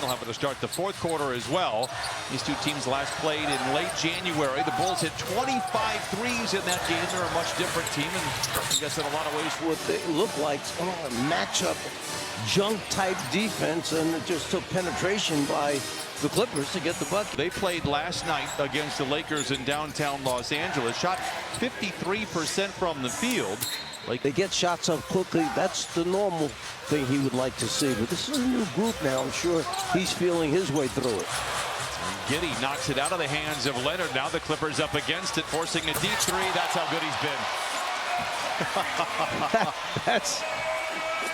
have it to start the fourth quarter as well. These two teams last played in late January. The Bulls hit 25 threes in that game. They're a much different team, and I guess in a lot of ways what they look like a matchup junk type defense, and it just took penetration by the Clippers to get the bucket. They played last night against the Lakers in downtown Los Angeles, shot 53% from the field. Like they get shots up quickly. That's the normal thing he would like to see. But this is a new group now. I'm sure he's feeling his way through it. Giddey knocks it out of the hands of Leonard. Now the Clippers up against it, forcing a deep three. That's how good he's been.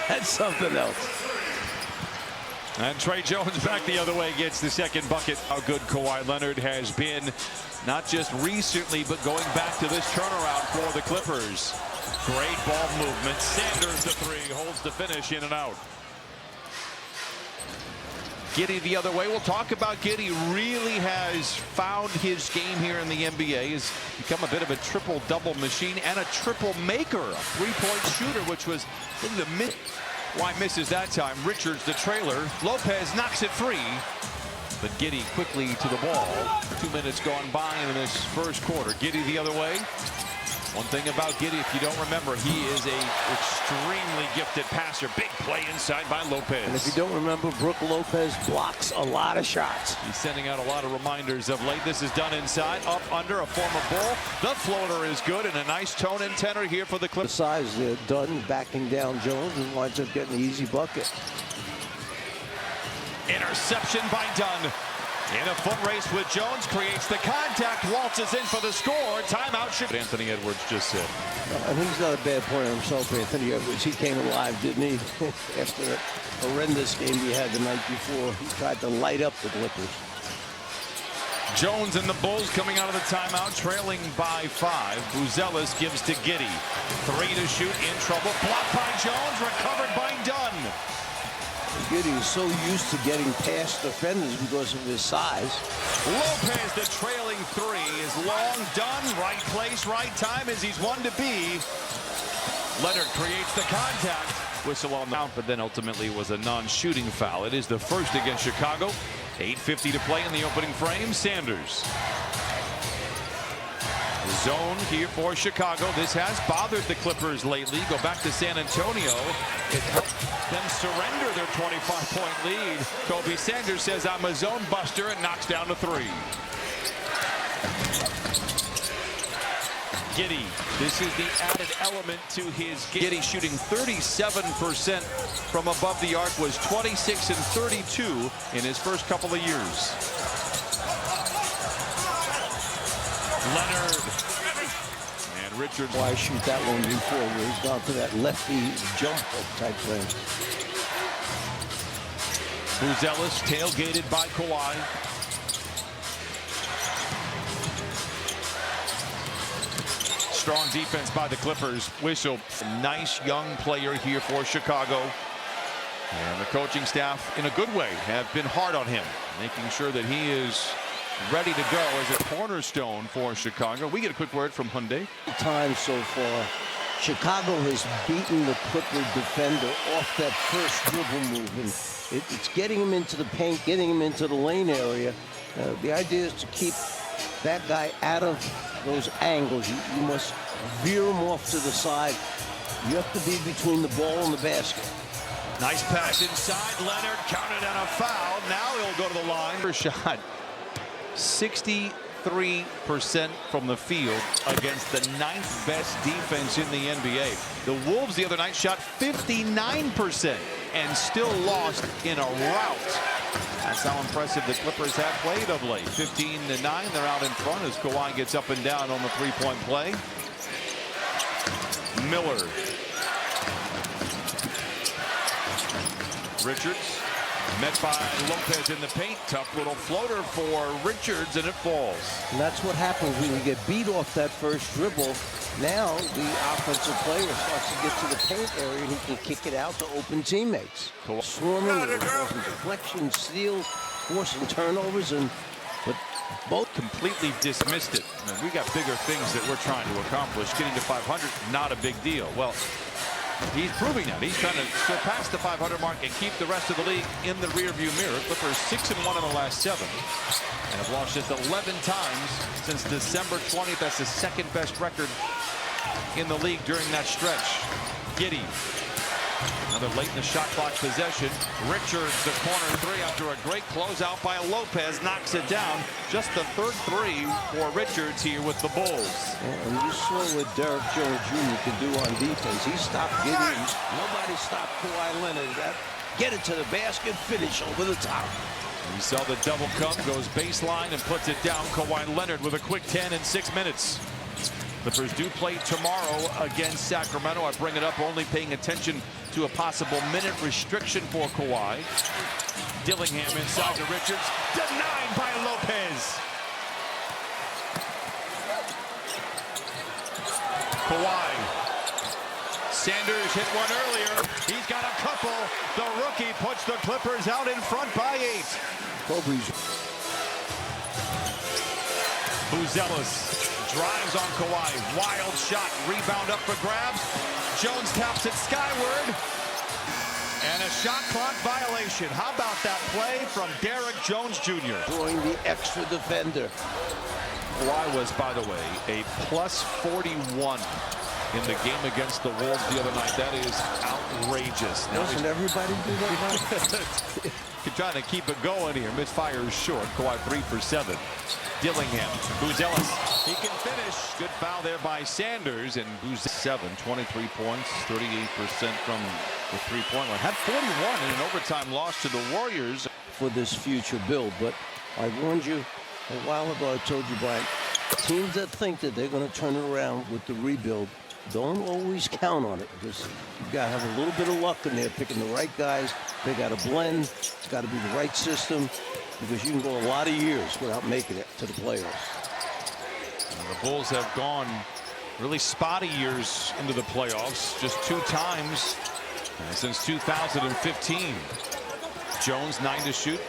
That's something else. And Tre Jones back the other way gets the second bucket. How good Kawhi Leonard has been, not just recently, but going back to this turnaround for the Clippers. Great ball movement. Sanders the three, holds the finish, in and out. Giddey the other way. We'll talk about Giddey. Really has found his game here in the NBA. Has become a bit of a triple-double machine and a triple maker. A three-point shooter, which was in the mid. Why misses that time? Richards the trailer. Lopez knocks it free. But Giddey quickly to the ball. 2 minutes gone by in this first quarter. Giddey the other way. One thing about Giddey, if you don't remember, he is a extremely gifted passer. Big play inside by Lopez. And if you don't remember, Brook Lopez blocks a lot of shots. He's sending out a lot of reminders of late. This is done inside, up under, a former Bull. The floater is good, and a nice tone and tenor here for the Clippers. The size there, Dunn backing down Jones and winds up getting the easy bucket. Interception by Dunn. In a foot race with Jones, creates the contact, waltzes in for the score. Timeout. Anthony Edwards just said. And he's not a bad player himself, Anthony Edwards. He came alive, didn't he? After the horrendous game he had the night before, he tried to light up the Clippers. Jones and the Bulls coming out of the timeout, trailing by 5. Buzelis gives to Giddey. 3 to shoot, in trouble. Blocked by Jones, recovered by Dunn. Giddey is so used to getting past defenders because of his size. Lopez, the trailing 3, is long. Done. Right place, right time, as he's one to be. Leonard creates the contact. Whistle on the mount, but then ultimately was a non-shooting foul. It is the first against Chicago. 8:50 to play in the opening frame. Sanders. Zone here for Chicago. This has bothered the Clippers lately. Go back to San Antonio. It helped them surrender their 25-point lead. Kobe Sanders says, I'm a zone buster, and knocks down the 3. Giddey. This is the added element to his game. Giddey shooting 37% from above the arc, was 26 and 32 in his first couple of years. Leonard. And Richards. Why shoot that one before where he's gone to that lefty jump type thing. Buzelis tailgated by Kawhi. Strong defense by the Clippers. Whistle. Nice young player here for Chicago. And the coaching staff, in a good way, have been hard on him, making sure that he is ready to go as a cornerstone for Chicago. We get a quick word from Hyundai. Time so far, Chicago has beaten the Clipper defender off that first dribble move. And it's getting him into the paint, getting him into the lane area. The idea is to keep that guy out of those angles. You must veer him off to the side. You have to be between the ball and the basket. Nice pass inside. Leonard counted on a foul. Now he'll go to the line. First shot. 63% from the field against the 9th best defense in the NBA. The Wolves the other night shot 59% and still lost in a rout. That's how impressive the Clippers have played of late. 15-9, they're out in front as Kawhi gets up and down on the three-point play. Miller. Richards. Met by Lopez in the paint. Tough little floater for Richards, and it falls. And that's what happens when you get beat off that first dribble. Now the offensive player starts to get to the paint area, and he can kick it out to open teammates. Swarming, forcing deflections, steals, forcing turnovers, but both completely dismissed it. We got bigger things that we're trying to accomplish. Getting to 500, not a big deal. Well, He's proving that. He's trying to surpass the 500 mark and keep the rest of the league in the rearview mirror. Clippers 6-1 in the last 7 and have lost just 11 times since December 20th. That's the second best record in the league during that stretch. Giddey. Another late in the shot clock possession. Richards, the corner three after a great closeout by Lopez, knocks it down. Just the third three for Richards here with the Bulls. And you saw what Derek Jones Jr. could do on defense. He stopped Giddey. Nobody stopped Kawhi Leonard. Get it to the basket, finish over the top. We saw the double come, goes baseline and puts it down. Kawhi Leonard with a quick 10 in 6 minutes. Clippers do play tomorrow against Sacramento. I bring it up only paying attention to a possible minute restriction for Kawhi. Dillingham inside to Richards. Denied by Lopez. Kawhi. Sanders hit one earlier. He's got a couple. The rookie puts the Clippers out in front by 8. Kobe's. Buzelis drives on Kawhi. Wild shot. Rebound up for grabs. Jones taps it skyward. And a shot clock violation. How about that play from Derek Jones Jr.? Throwing the extra defender. Kawhi was, by the way, a plus 41 in the game against the Wolves the other night. That is outrageous. Doesn't everybody do that? You're trying to keep it going here. Misfires short. Kawhi 3 for 7. Dillingham. Buzelis. He can finish. Good foul there by Sanders. And Buzelis 23 points. 38% from the three-point line. Had 41 in an overtime loss to the Warriors. For this future build. But I warned you a while ago. I told you, Brian, teams that think that they're going to turn it around with the rebuild, don't always count on it, because you've got to have a little bit of luck in there, picking the right guys. They got to blend. It's got to be the right system, because you can go a lot of years without making it to the playoffs. The Bulls have gone really spotty years into the playoffs, just 2 times since 2015. Jones 9 to shoot.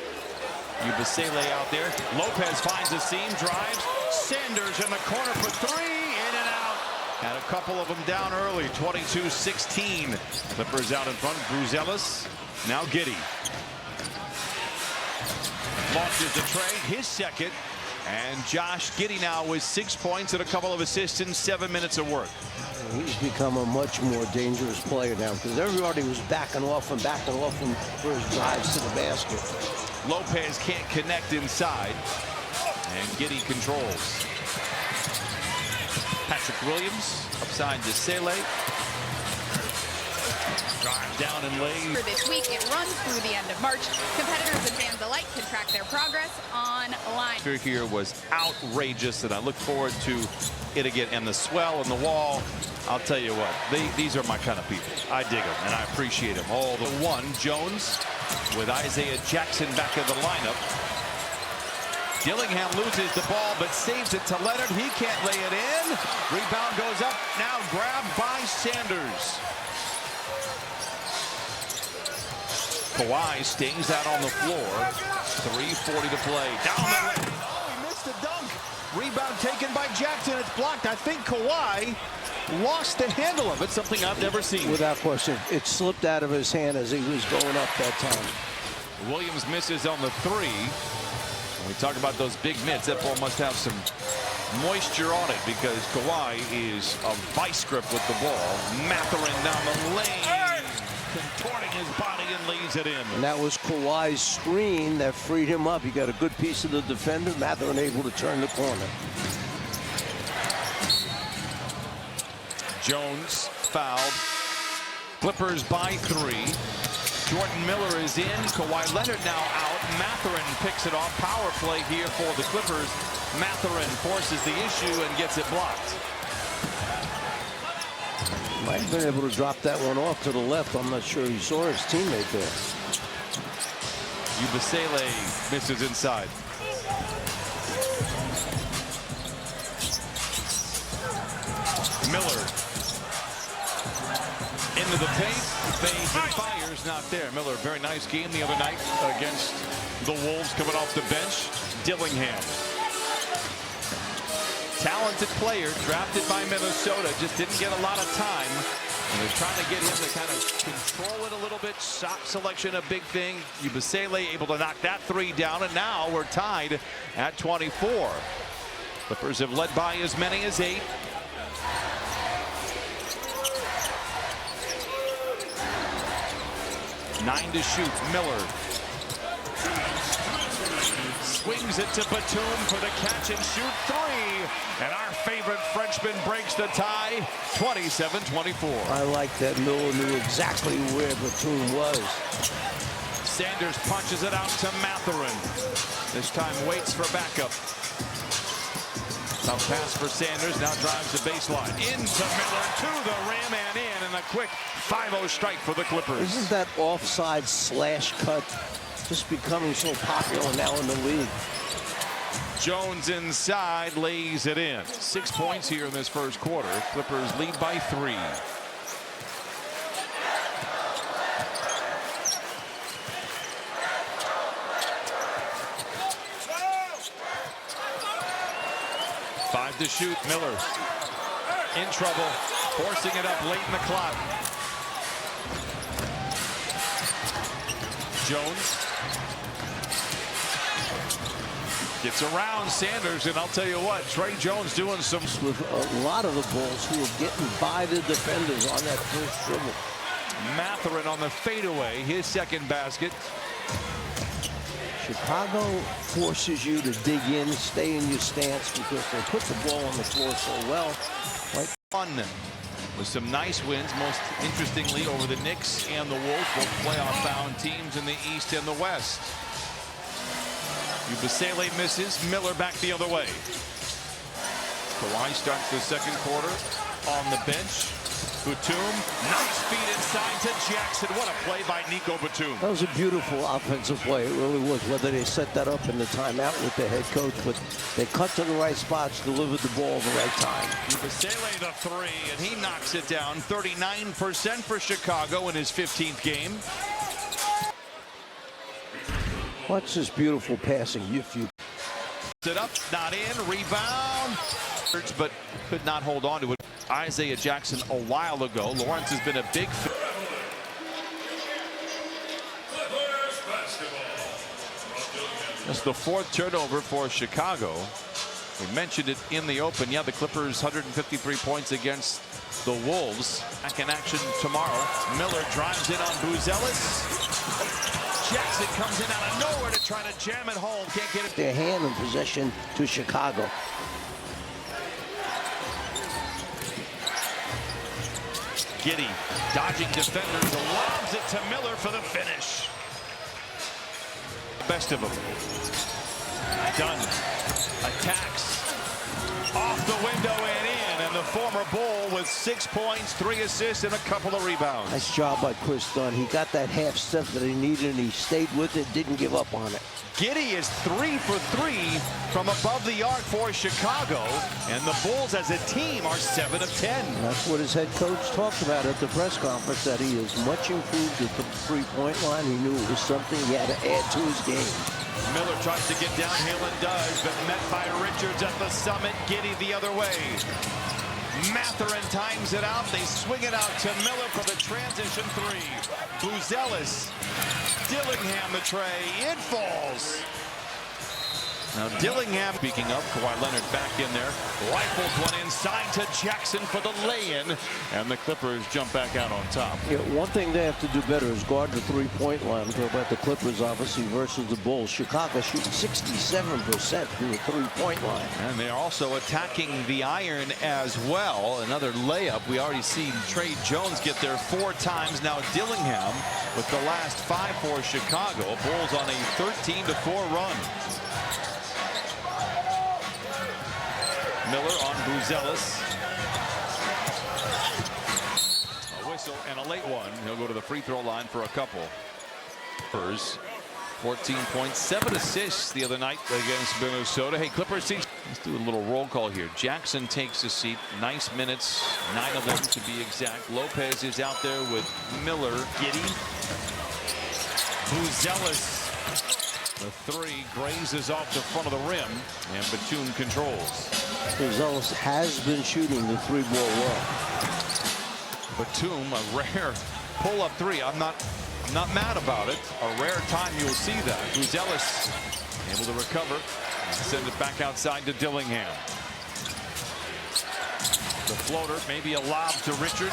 Yabusele out there. Lopez finds a seam, drives. Sanders in the corner for 3, in and out. And a couple of them down early. 22-16. Clippers out in front. Buzelis. Now Giddey. Launches the trade, his second. And Josh Giddey now with 6 points and a couple of assists in 7 minutes of work. He's become a much more dangerous player now, because everybody was backing off him for his drives to the basket. Lopez can't connect inside. And Giddey controls. Patrick Williams upside to Sele. Drive down and lays. For this week, it runs through the end of March. Competitors and fans alike can track their progress online. Here was outrageous, and I look forward to it again. And the swell and the wall, I'll tell you what, these are my kind of people. I dig them, and I appreciate them. All the one, Jones with Isaiah Jackson back in the lineup. Dillingham loses the ball, but saves it to Leonard. He can't lay it in. Rebound goes up, now grabbed by Sanders. Kawhi stays out on the floor. 3:40 to play. Down the lane. Oh, he missed the dunk. Rebound taken by Jackson. It's blocked. I think Kawhi lost the handle of it, something I've never seen. Without question, it slipped out of his hand as he was going up that time. Williams misses on the 3. When we talk about those big mitts, that ball must have some moisture on it, because Kawhi is a vice grip with the ball. Matherin down the lane, contorting his body and lays it in. And that was Kawhi's screen that freed him up. He got a good piece of the defender. Matherin able to turn the corner. Jones fouled. Clippers by 3. Jordan Miller is in. Kawhi Leonard now out. Matherin picks it off. Power play here for the Clippers. Matherin forces the issue and gets it blocked. Might have been able to drop that one off to the left. I'm not sure he saw his teammate there. Yabusele misses inside. Miller into the paint. Fades and fires, not there. Miller, very nice game the other night against the Wolves coming off the bench. Dillingham. Talented player, drafted by Minnesota, just didn't get a lot of time. And they're trying to get him to kind of control it a little bit. Shot selection, a big thing. Yabusele able to knock that three down, and now we're tied at 24. Clippers have led by as many as 8. Nine to shoot. Miller swings it to Batum for the catch and shoot three. And our favorite Frenchman breaks the tie, 27-24. I like that Miller knew exactly where Batum was. Sanders punches it out to Mathurin. This time waits for backup. Now pass for Sanders, now drives the baseline. Into Miller, to the rim and in, and a quick 5-0 strike for the Clippers. Isn't that offside slash cut just becoming so popular now in the league? Jones inside, lays it in. 6 points here in this first quarter. Clippers lead by 3. Five to shoot. Miller in trouble, forcing it up late in the clock. Jones gets around Sanders, and I'll tell you what, Trey Jones doing some with a lot of the Bulls who are getting by the defenders on that first dribble. Mathurin on the fadeaway, his second basket. Chicago forces you to dig in, stay in your stance because they put the ball on the floor so well. Like Fun with some nice wins, most interestingly over the Knicks and the Wolves, both playoff-bound teams in the East and the West. Yabusele misses, Miller back the other way. Kawhi starts the second quarter on the bench. Batum, nice feed inside to Jackson. What a play by Nico Batum. that was a beautiful offensive play. It really was. Whether they set that up in the timeout with the head coach, but they cut to the right spots, delivered the ball at the right time. Yabusele the three, and he knocks it down. 39% for Chicago in his 15th game. Watch this beautiful passing. If you It up, not in, rebound, but could not hold on to it. Isaiah Jackson a while ago. Lawrence has been a big fit. That's the 4th turnover for Chicago. We mentioned it in the open. Yeah, the Clippers 153 points against the Wolves. Back in action tomorrow. Miller drives in on Buzelis. Jackson comes in out of nowhere to try to jam it home. Can't get it. their hand in possession to Chicago. Giddey dodging defenders, lobs it to Miller for the finish. Best of them. Dunn attacks off the window and in, and the former Bull with 6 points, 3 assists, and a couple of rebounds. Nice job by Chris Dunn. He got that half step that he needed, and he stayed with it, didn't give up on it. Giddey is 3 for 3 from above the arc for Chicago, and the Bulls as a team are 7 of 10. And that's what his head coach talked about at the press conference, that he is much improved at the three-point line. He knew it was something he had to add to his game. Miller tries to get downhill and does, but met by Richards at the summit. Giddey the other way. Mathurin times it out. They swing it out to Miller for the transition three. Buzelis, Dillingham the tray. It falls. Now Dillingham, speaking of, Kawhi Leonard back in there. Rifles one inside to Jackson for the lay-in. And the Clippers jump back out on top. Yeah, one thing they have to do better is guard the three-point line. Talk about the Clippers, obviously, versus the Bulls. Chicago shooting 67% from the three-point line. And they're also attacking the iron as well. Another layup. We already seen Trey Jones get there 4 times. Now Dillingham with the last 5 for Chicago. Bulls on a 13-4 run. Miller on Buzelis. A whistle and a late one. He'll go to the free throw line for a couple. 14 points, 7 assists the other night against Minnesota. Hey, Clippers, let's do a little roll call here. Jackson takes a seat. Nice minutes, 9 of them to be exact. Lopez is out there with Miller. Giddey. Buzelis. The three grazes off the front of the rim, and Batum controls. Buzelis has been shooting the three-ball well. Batum, a rare pull-up three. I'm not mad about it. A rare time you'll see that. Buzelis able to recover and send it back outside to Dillingham. The floater, maybe a lob to Richards.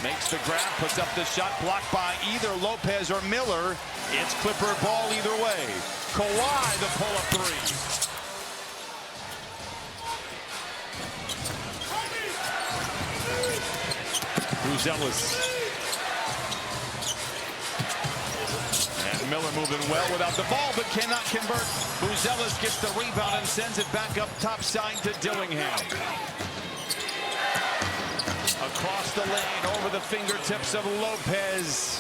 Makes the grab, puts up the shot, blocked by either Lopez or Miller. It's Clipper ball either way. Kawhi, the pull-up three. Buzelis. And Miller moving well without the ball, but cannot convert. Buzelis gets the rebound and sends it back up top side to Dillingham. Across the lane, over the fingertips of Lopez.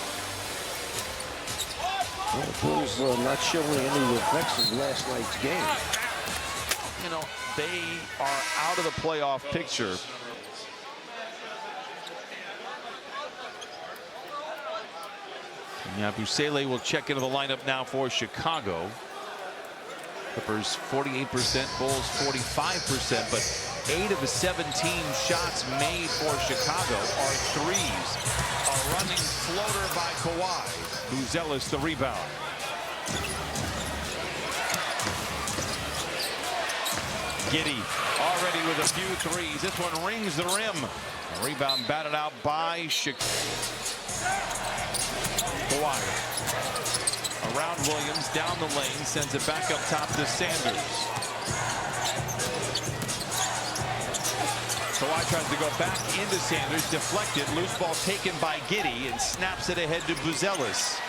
Well, the Bulls not showing any effects of last night's game. You know, they are out of the playoff picture. Yabusele will check into the lineup now for Chicago. Clippers 48%, Bulls 45%, but 8 of the 17 shots made for Chicago are threes. A running floater by Kawhi. Buzelis the rebound. Giddey already with a few threes. This one rings the rim. A rebound batted out by Chicago. Kawhi around Williams, down the lane, sends it back up top to Sanders. Kawhi tries to go back into Sanders, deflected, loose ball taken by Giddey, and snaps it ahead to Buzelis.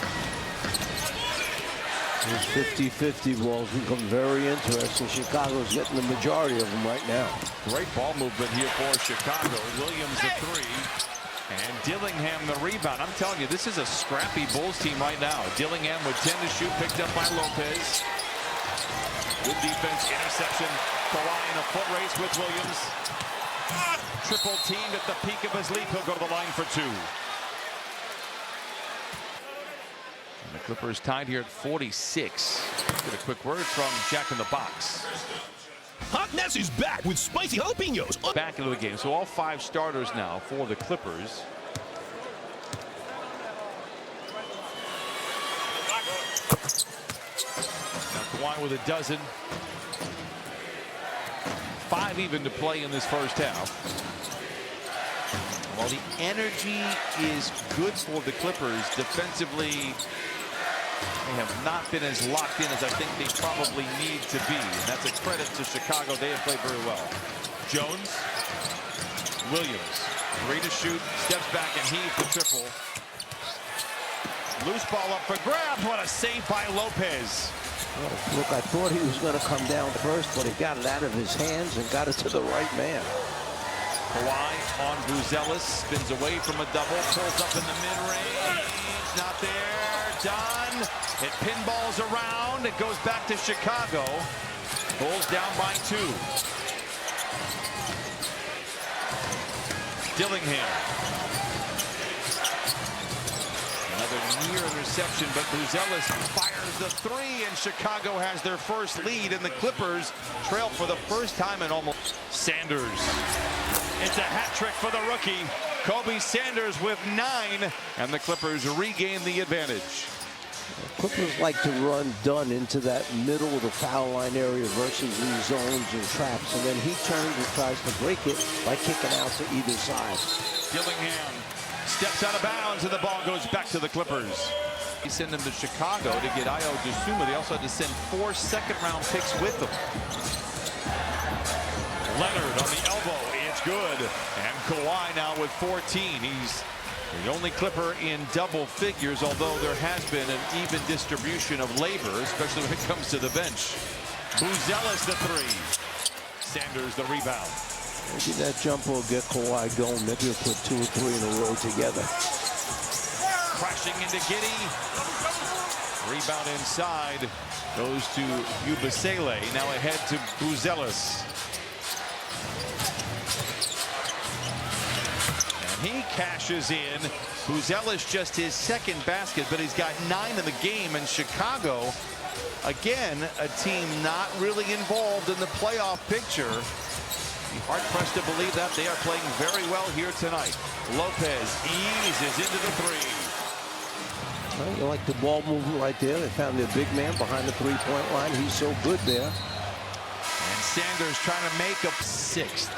These 50-50 balls become very interesting. Chicago's getting the majority of them right now. Great ball movement here for Chicago. Williams the three. And Dillingham the rebound. I'm telling you, this is a scrappy Bulls team right now. Dillingham with 10 to shoot, picked up by Lopez. Good defense, interception. Kawhi in a foot race with Williams. Triple teamed at the peak of his leap. He'll go to the line for two. And the Clippers tied here at 46. Get a quick word from Jack in the Box. Hot Ness is back with spicy jalapenos. Back into the game. So all 5 starters now for the Clippers. Now Kawhi with a dozen. 5 even to play in this first half. While the energy is good for the Clippers, defensively they have not been as locked in as I think they probably need to be. And that's a credit to Chicago. They have played very well. Jones, Williams, 3 to shoot, steps back and heaves the triple. Loose ball up for grabs. What a save by Lopez. Well, look, I thought he was going to come down first, but he got it out of his hands and got it to the right man. Kawhi on Buzelis, spins away from a double, pulls up in the mid-range. Not there. Done. It pinballs around. It goes back to Chicago. Bulls down by 2. Dillingham. Another near interception, but Buzelis fires the 3, and Chicago has their first lead, and the Clippers trail for the first time in almost. Sanders. It's a hat trick for the rookie. Kobe Sanders with 9, and the Clippers regain the advantage. Clippers like to run Dunn into that middle of the foul line area versus these zones and traps, and then he turns and tries to break it by kicking out to either side. Dillingham steps out of bounds, and the ball goes back to the Clippers. They send them to Chicago to get Ayo Dosunmu. They also had to send 4 second-round picks with them. Leonard on the elbow. It's good. And Kawhi now with 14. He's the only Clipper in double figures, although there has been an even distribution of labor, especially when it comes to the bench. Buzelis the 3. Sanders the rebound. Maybe that jumper will get Kawhi going. Maybe he'll put 2 or 3 in a row together. Crashing into Giddey. Rebound inside. Goes to Yabusele. Now ahead to Buzelis. He cashes in. Buzelis just his 2nd basket, but he's got 9 in the game. And Chicago, again, a team not really involved in the playoff picture. Hard-pressed to believe that. They are playing very well here tonight. Lopez eases into the three. Well, you like the ball movement right there. They found their big man behind the three-point line. He's so good there. And Sanders trying to make a sixth.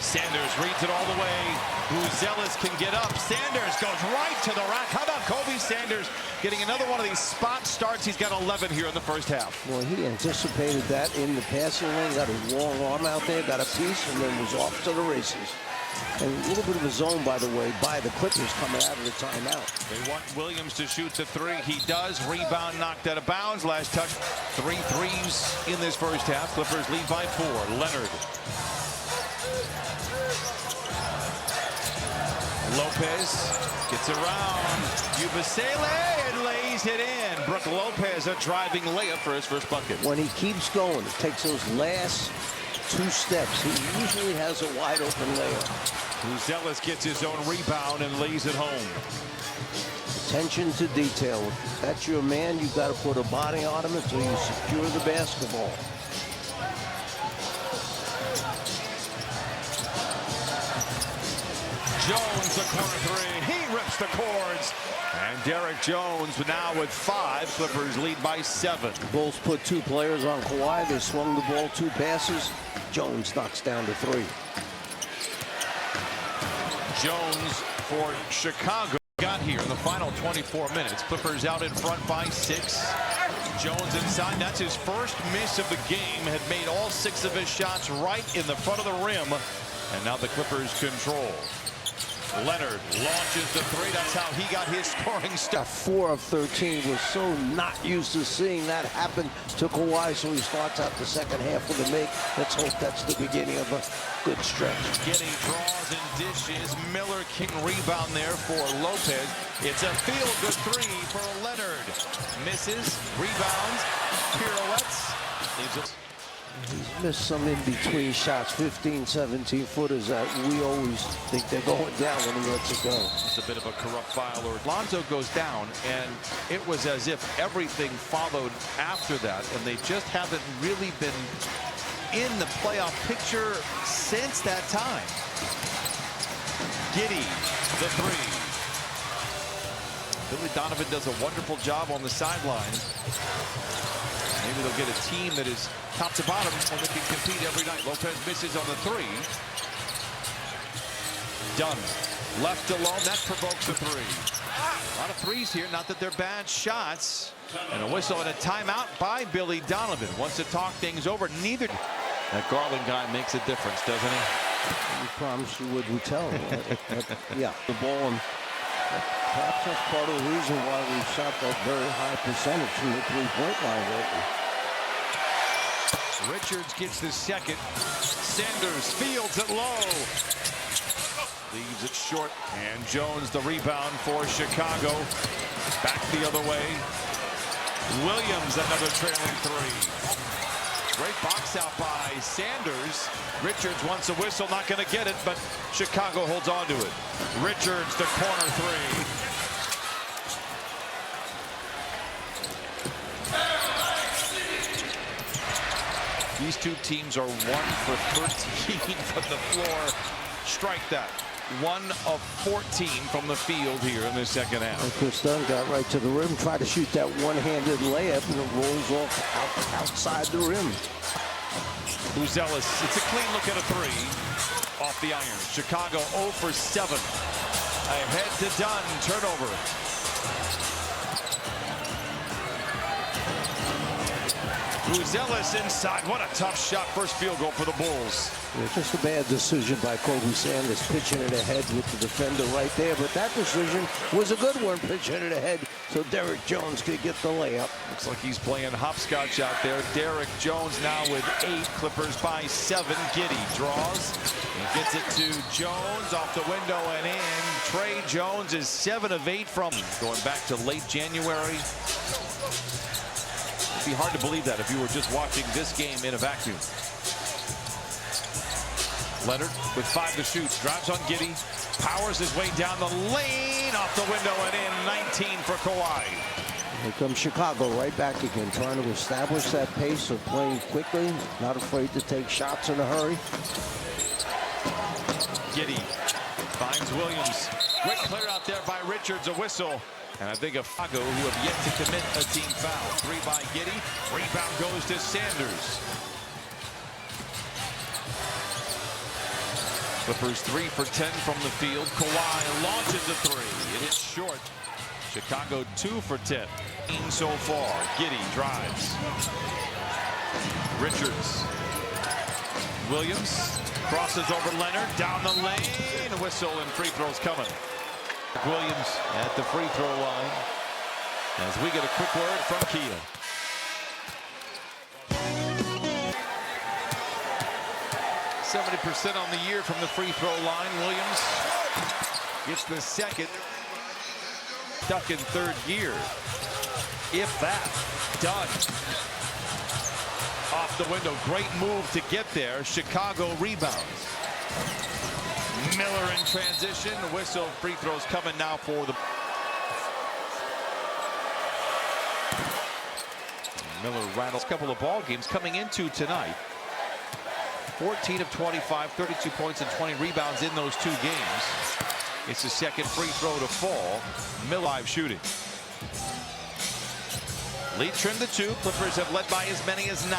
Sanders reads it all the way. Buzelis can get up. Sanders goes right to the rack. How about Kobe Sanders getting another one of these spot starts? He's got 11 here in the first half. Well, he anticipated that in the passing lane. Got a long arm out there, got a piece, and then was off to the races. And a little bit of a zone, by the way, by the Clippers coming out of the timeout. They want Williams to shoot the three. He does. Rebound knocked out of bounds. Last touch, 3 threes in this first half. Clippers lead by 4. Leonard. Lopez gets around. Yubusele and lays it in. Brook Lopez a driving layup for his first bucket. When he keeps going, it takes those last 2 steps. He usually has a wide open layup. Buzelis gets his own rebound and lays it home. Attention to detail. If that's your man, you've got to put a body on him until you secure the basketball. Jones, the corner three. He rips the cords. And Derek Jones now with 5. Clippers lead by 7. Bulls put 2 players on Kawhi. They swung the ball 2 passes. Jones knocks down to 3. Jones for Chicago got here in the final 24 minutes. Clippers out in front by 6. Jones inside. That's his first miss of the game. Had made all 6 of his shots right in the front of the rim. And now the Clippers control. Leonard launches the 3. That's how he got his scoring stuff. 4 of 13 was so not used to seeing that happen to Kawhi, so he starts out the second half with a make. Let's hope that's the beginning of a good stretch. Getting draws and dishes. Miller King rebound there for Lopez. It's a feel-good 3 for Leonard. Misses, rebounds, pirouettes. Leaves it. He's missed some in-between shots, 15, 17-footers that we always think they're going down when he lets it go. It's a bit of a corrupt foul. Lonzo goes down, and it was as if everything followed after that, and they just haven't really been in the playoff picture since that time. Giddey, the 3. Billy Donovan does a wonderful job on the sideline. Maybe they'll get a team that is top to bottom when they can compete every night. Lopez misses on the 3. Dunn left alone. That provokes a 3. A lot of threes here. Not that they're bad shots. And a whistle and a timeout by Billy Donovan. Wants to talk things over. Neither. That Garland guy makes a difference, doesn't he? We promised you would. We tell him. Yeah, the ball. And perhaps that's part of the reason why we shot that very high percentage from the three-point line lately. Richards gets the second. Sanders fields it low. Leaves it short. And Jones the rebound for Chicago. Back the other way. Williams another trailing 3. Great box out by Sanders. Richards wants a whistle, not going to get it, but Chicago holds on to it. Richards the corner 3. These 2 teams are 1 for 13 from the floor. Strike that. 1 of 14 from the field here in the second half. And Chris Dunn got right to the rim, tried to shoot that one-handed layup, and it rolls off outside the rim. Buzelis, it's a clean look at a 3 off the iron. Chicago 0 for 7. Ahead to Dunn, turnover. Buzelis inside. What a tough shot. First field goal for the Bulls. Yeah, just a bad decision by Kobe Sanders, pitching it ahead with the defender right there. But that decision was a good one, pitching it ahead so Derek Jones could get the layup. Looks like he's playing hopscotch out there. Derek Jones now with 8. Clippers by 7. Giddey draws and gets it to Jones off the window and in. Trey Jones is 7 of 8 from going back to late January. It'd be hard to believe that if you were just watching this game in a vacuum. Leonard with 5 to shoot. Drives on Giddey. Powers his way down the lane. Off the window and in. 19 for Kawhi. Here comes Chicago right back again, trying to establish that pace of playing quickly, not afraid to take shots in a hurry. Giddey finds Williams. Quick clear out there by Richards, a whistle. And I think of Chicago, who have yet to commit a team foul. 3 by Giddey. Rebound goes to Sanders. Clippers 3 for 10 from the field. Kawhi launches a 3. It hits short. Chicago 2 for 10 so far. Giddey drives. Richards. Williams crosses over Leonard. Down the lane. Whistle and free throws coming. Williams at the free throw line. As we get a quick word from Kia. %70 on the year from the free throw line. Williams gets the second. Stuck in third gear. If that. Done. Off the window. Great move to get there. Chicago rebounds. Miller in transition. The whistle. Free throws coming now for the. Miller rattles a couple of ball games coming into tonight. 14 of 25, 32 points and 20 rebounds in those 2 games. It's the second free throw to fall. Miller live shooting. Lead trimmed to 2. Clippers have led by as many as 9.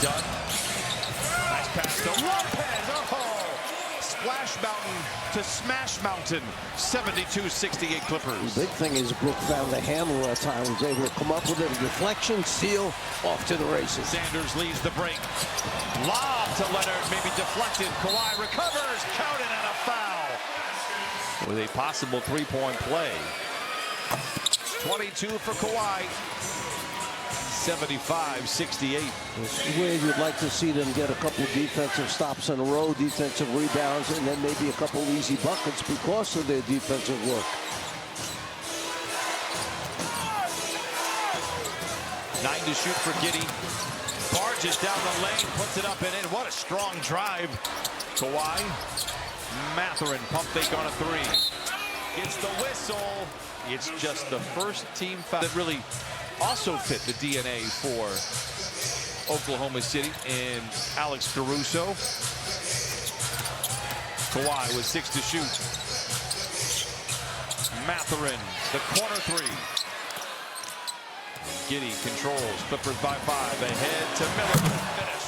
Done. Nice pass to Lopez. Oh! Splash Mountain to Smash Mountain. 72-68 Clippers. The big thing is Brook found the handle that time. Was able to come up with a deflection, steal, off to the races. Sanders leads the break. Lob to Leonard, maybe deflected. Kawhi recovers. Counted and a foul. With a possible 3-point play. 22 for Kawhi. 75-68. Where you'd like to see them get a couple of defensive stops in a row, defensive rebounds, and then maybe a couple easy buckets because of their defensive work. 9 to shoot for Giddey. Barges down the lane, puts it up and in. What a strong drive. Kawhi. Mathurin pump fake on a 3. Gets the whistle. It's just the first team foul that really also fit the DNA for Oklahoma City and Alex Caruso. Kawhi with 6 to shoot. Mathurin, the corner 3. Giddey controls. Clippers by 5. Ahead to Miller. Finish.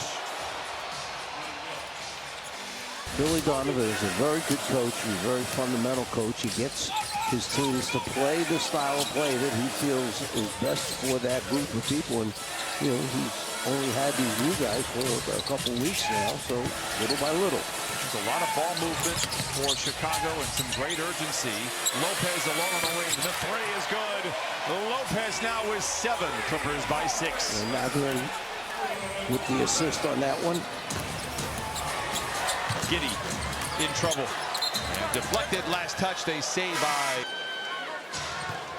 Billy Donovan is a very good coach. He's a very fundamental coach. He gets his teams to play the style of play that he feels is best for that group of people. And, you know, he's only had these new guys for a couple weeks now, so little by little. There's a lot of ball movement for Chicago and some great urgency. Lopez alone on the wing. The 3 is good. Lopez now with 7. Clippers by 6. And Mathurin with the assist on that one. Giddey in trouble. And deflected. Last touch. They say by.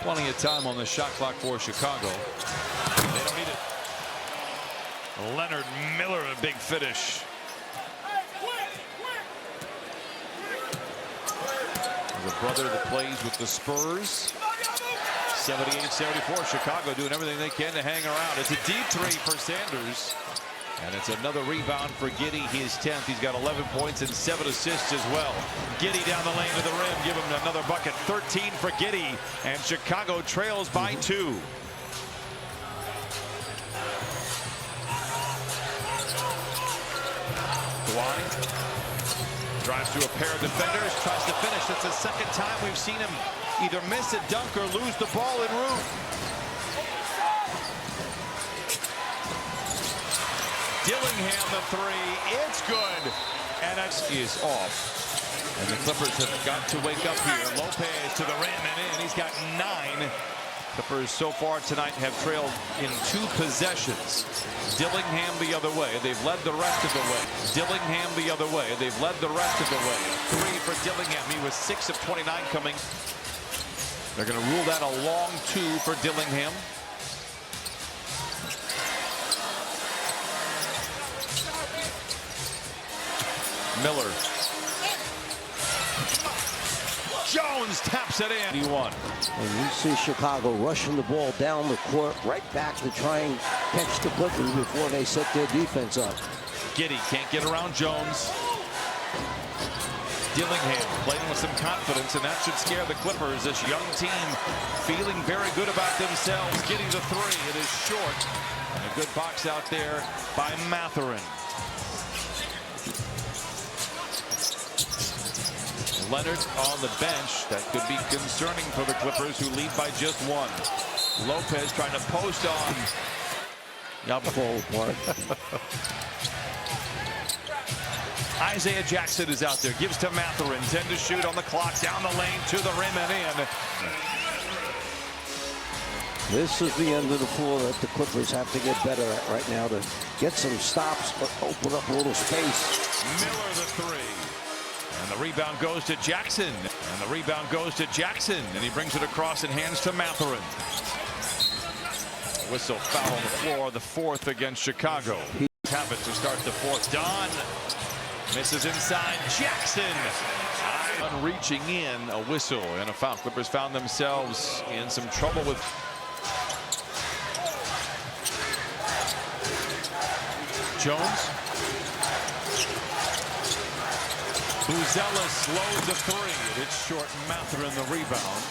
Plenty of time on the shot clock for Chicago. They don't need it. Leonard Miller, a big finish. There's a brother that plays with the Spurs. 78-74. Chicago doing everything they can to hang around. It's a deep 3 for Sanders. And it's another rebound for Giddey, his 10th. He's got 11 points and 7 assists as well. Giddey down the lane to the rim. Give him another bucket. 13 for Giddey. And Chicago trails by 2. Kawhi drives through a pair of defenders. Tries to finish. That's the second time we've seen him either miss a dunk or lose the ball en route. Dillingham the 3, it's good, and that is off. And the Clippers have got to wake up here. Lopez to the rim and in. He's got 9. Clippers so far tonight have trailed in 2 possessions. Dillingham the other way. They've led the rest of the way. Dillingham the other way. They've led the rest of the way. 3 for Dillingham. He was 6 of 29 coming. They're going to rule that a long 2 for Dillingham. Miller Jones taps it in. He won. And you see Chicago rushing the ball down the court, right back to try and catch the Clippers before they set their defense up. Giddey can't get around Jones. Dillingham playing with some confidence, and that should scare the Clippers. This young team feeling very good about themselves. Giddey the three. It is short. And a good box out there by Mathurin. Leonard on the bench. That could be concerning for the Clippers, who lead by just one. Lopez trying to post on. Isaiah Jackson is out there. Gives to Mathurin. 10 to shoot on the clock. Down the lane to the rim and in. This is the end of the floor that the Clippers have to get better at right now to get some stops, but open up a little space. Miller the three. And the rebound goes to Jackson. And the rebound goes to Jackson. And he brings it across and hands to Mathurin. Whistle foul on the floor. The fourth against Chicago. Have it to start the fourth. Don misses inside. Jackson. Reaching in, a whistle and a foul. Clippers found themselves in some trouble with Jones. Buzelis slows the three. It's short. Mathurin the rebound.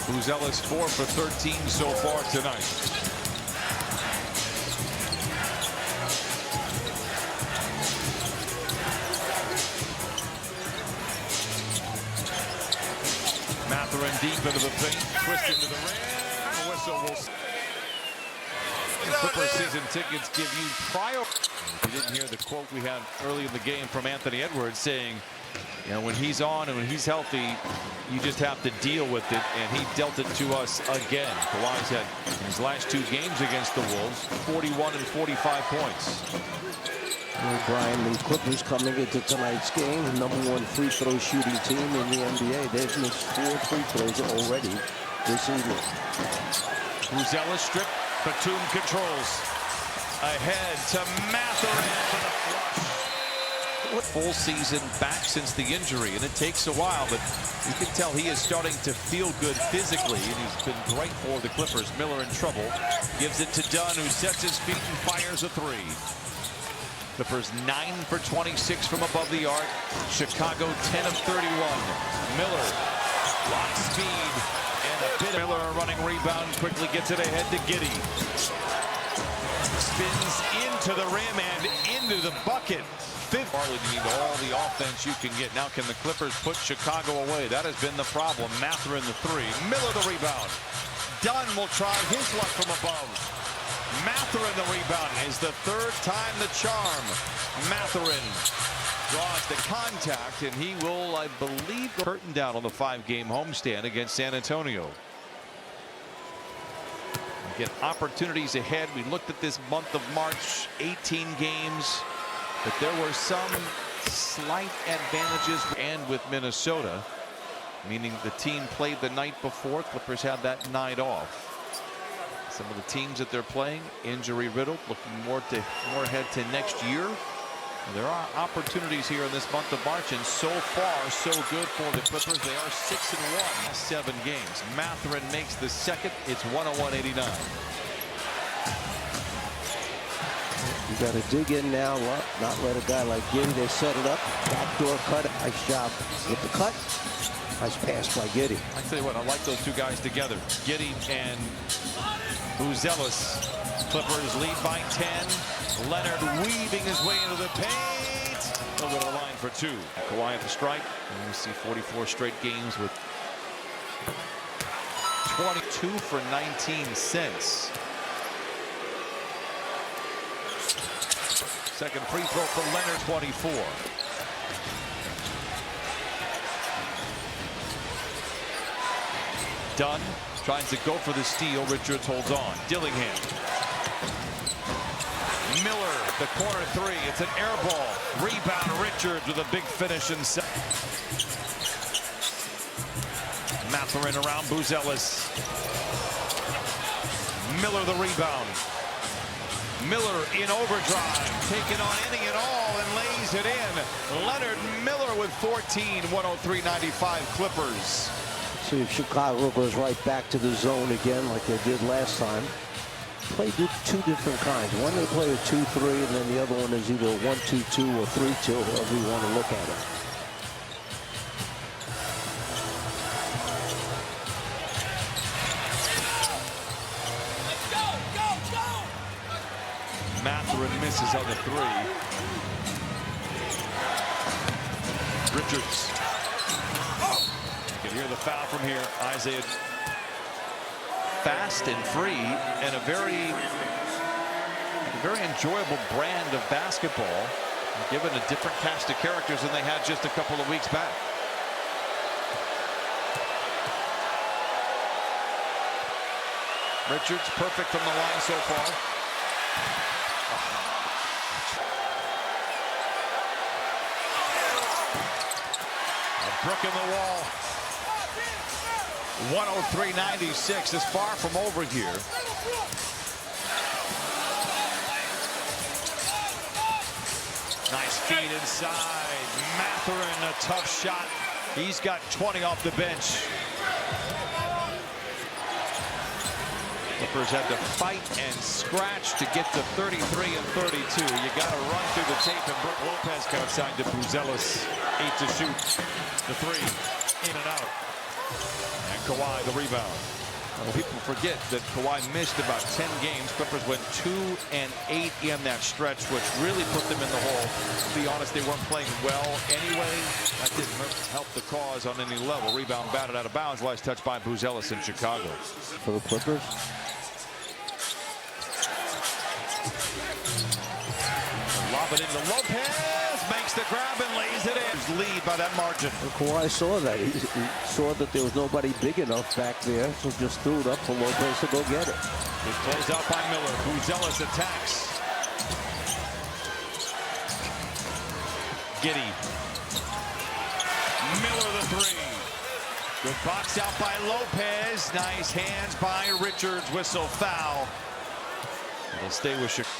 Buzelis 4 for 13 so far tonight. Mathurin deep into the paint, twist into the rim. The whistle will. Clipper season tickets give you prior. If you didn't hear the quote we had early in the game from Anthony Edwards saying, you know, when he's on and when he's healthy, you just have to deal with it, and he dealt it to us again. Kawhi's had in his last 2 games against the Wolves 41 and 45 points. Well, Brian, the Clippers coming into tonight's game, the #1 free throw shooting team in the NBA. They've missed 4 free throws already this evening. Buzelis stripped. Batum controls. Ahead to Mathurin for the flush. Full season back since the injury, and it takes a while, but you can tell he is starting to feel good physically, and he's been great for the Clippers. Miller in trouble. Gives it to Dunn, who sets his feet and fires a three. Clippers 9 for 26 from above the arc. Chicago 10 of 31. Miller, lock speed, and a bit. Miller running rebound, quickly gets it ahead to Giddey. Spins into the rim and into the bucket. Fifth. You need all the offense you can get. Now can the Clippers put Chicago away? That has been the problem. Mathurin the three. Miller the rebound. Dunn will try his luck from above. Mathurin the rebound is the 3rd time the charm. Mathurin draws the contact, and he will, I believe, curtain down on the 5-game homestand against San Antonio. Get opportunities ahead. We looked at this month of March, 18 games, but there were some slight advantages. And with Minnesota, meaning the team played the night before. Clippers had that night off. Some of the teams that they're playing injury riddled, looking more ahead to next year. There are opportunities here in this month of March, and so far so good for the Clippers. They are 6-1 7 games. Mathurin makes the second. It's 101-89. You got to dig in now, not let a guy like Giddey. They set it up, backdoor cut. Nice job with the cut. Nice pass by Giddey. I tell you what, I like those two guys together. Giddey and Buzelis. Clippers lead by 10. Leonard weaving his way into the paint. Over the line for 2. Kawhi at the stripe. And we see 44 straight games with 22 for 19 cents. Second free throw for Leonard, 24. Dunn trying to go for the steal. Richards holds on. Dillingham. Miller, the corner three. It's an air ball. Rebound, Richards with a big finish inside. Mathurin around Buzelis. Miller the rebound. Miller in overdrive, taking on any and all and lays it in. Leonard Miller with 14, 103-95 Clippers. See if Chicago goes right back to the zone again like they did last time. Play two different kinds. One they play a 2-3, and then the other one is either a 1-2-2 or 3-2, however you want to look at it. Mathurin misses on the 3. Richards. You can hear the foul from here. Isaiah. Fast and free, and a very enjoyable brand of basketball, given a different cast of characters than they had just a couple of weeks back. Richards perfect from the line so far. A brick in the wall. 103-96 is far from over here. Nice feed inside. Mathurin, a tough shot. He's got 20 off the bench. Clippers had to fight and scratch to get to 33 and 32. You got to run through the tape, and Brook Lopez outside to Buzelis. 8 to shoot. The 3 in and out. And Kawhi the rebound. Well, people forget that Kawhi missed about 10 games. Clippers went 2-8 in that stretch, which really put them in the hole. To be honest, they weren't playing well anyway. That didn't help the cause on any level. Rebound batted out of bounds. Last touch by Buzelis in Chicago. For the Clippers. Lob it into Lopez. Makes the grab and lays it in. Lead by that margin. Kawhi saw that. He saw that there was nobody big enough back there, so just threw it up for Lopez to go get it. It's closed out by Miller. Buzelis attacks. Giddey. Miller the 3. Good box out by Lopez. Nice hands by Richards. Whistle foul. It'll stay with Chicago.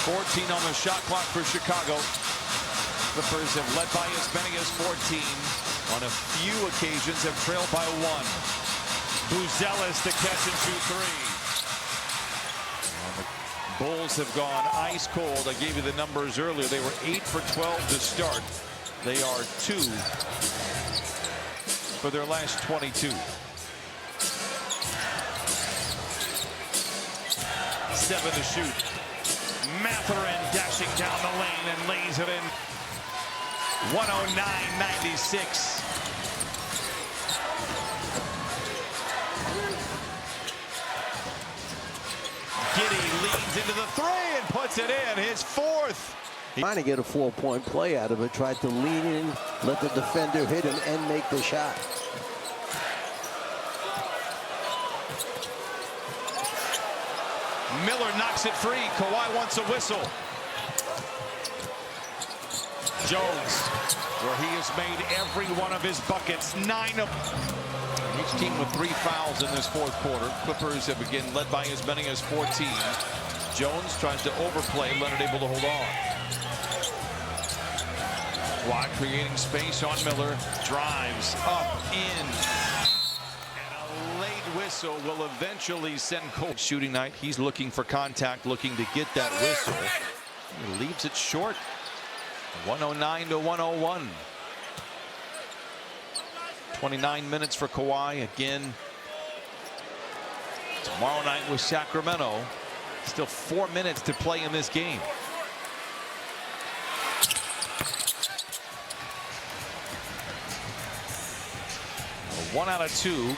14 on the shot clock for Chicago. Clippers have led by as many as 14. On a few occasions have trailed by 1. Buzelis to catch and shoot 3. The Bulls have gone ice cold. I gave you the numbers earlier. They were 8 for 12 to start. They are 2 for their last 22. 7 to shoot. Mathurin dashing down the lane and lays it in. 109-96. Giddey leans into the 3 and puts it in. His 4th. Trying to get a 4-point play out of it. Tried to lean in, let the defender hit him, and make the shot. Miller knocks it free. Kawhi wants a whistle. Jones, where he has made every one of his buckets. 9 of each team with 3 fouls in this 4th quarter. Clippers have again led by as many as 14. Jones tries to overplay. Leonard able to hold on. Kawhi creating space on Miller. Drives up, in. Whistle will eventually send Cole. Shooting night. He's looking for contact, looking to get that whistle. He leaves it short. 109 to 101. 29 minutes for Kawhi. Again, tomorrow night with Sacramento. Still 4 minutes to play in this game. A 1 out of 2.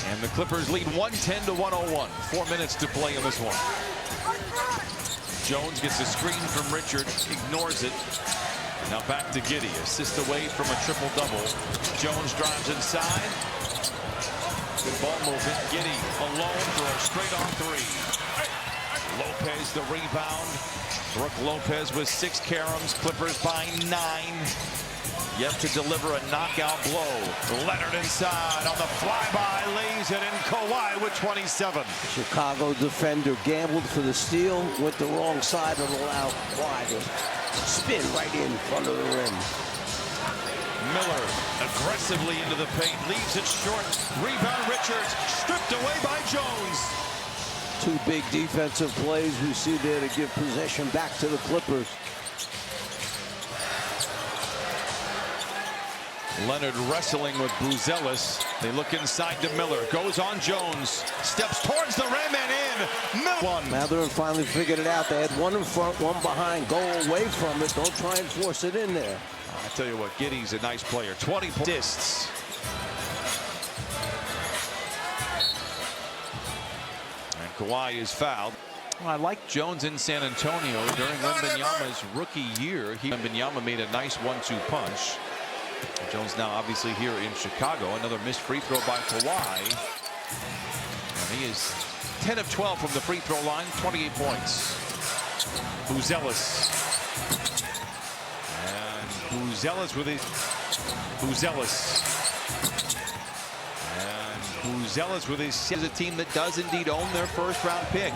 And the Clippers lead 110 to 101. 4 minutes to play in this one. Jones gets a screen from Richard, ignores it. Now back to Giddey. Assist away from a triple-double. Jones drives inside. Good ball movement. Giddey alone for a straight-on 3. Lopez the rebound. Brook Lopez with 6 caroms. Clippers by 9. Yet to deliver a knockout blow. Leonard inside on the flyby, lays it in. Kawhi with 27. Chicago defender gambled for the steal, went the wrong side and allowed Kawhi to spin right in front of the rim. Miller aggressively into the paint, leaves it short. Rebound Richards, stripped away by Jones. Two big defensive plays we see there to give possession back to the Clippers. Leonard wrestling with Buzelis. They look inside to Miller. Goes on Jones. Steps towards the rim and in. Miller. Mathurin finally figured it out. They had one in front, one behind. Go away from it. Don't try and force it in there. I tell you what, Giddey's a nice player. 20 assists. And Kawhi is fouled. Well, I like Jones in San Antonio during Wembanyama's rookie year. Wembanyama made a nice 1-2 punch. Jones now obviously here in Chicago. Another missed free throw by Kawhi. And he is 10 of 12 from the free throw line, 28 points. Buzelis. And Buzelis with his And Buzelis with his is a team that does indeed own their first round pick.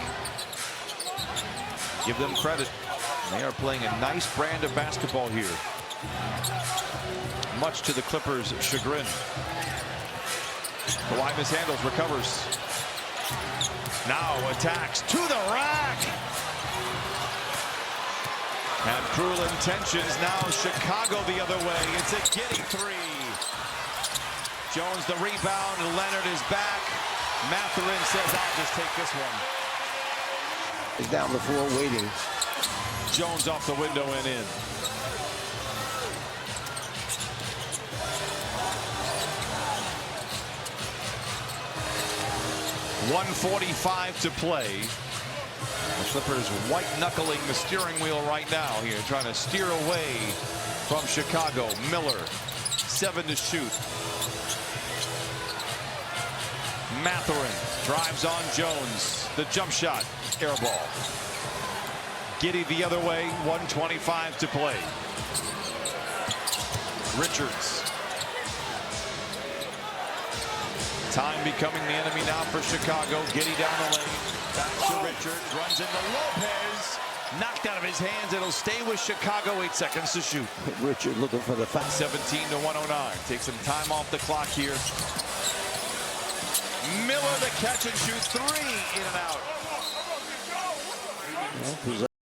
Give them credit. They are playing a nice brand of basketball here. Much to the Clippers' chagrin. Kawhi mishandles, recovers. Now attacks to the rack. And cruel intentions. Now Chicago the other way. It's a Giddey three. Jones the rebound. Leonard is back. Mathurin says, I'll just take this one. He's down the floor waiting. Jones off the window and in. .145 to play. The Clippers white-knuckling the steering wheel right now here, trying to steer away from Chicago. Miller, 7 to shoot. Mathurin drives on Jones. The jump shot, air ball. Giddey the other way, 1:25 to play. Richards. Time becoming the enemy now for Chicago. Giddey down the lane. Back to Richards. Runs into Lopez. Knocked out of his hands. It'll stay with Chicago. 8 seconds to shoot. Richard looking for the foul. 17 to 109. Take some time off the clock here. Miller the catch and shoot three. In and out. Well,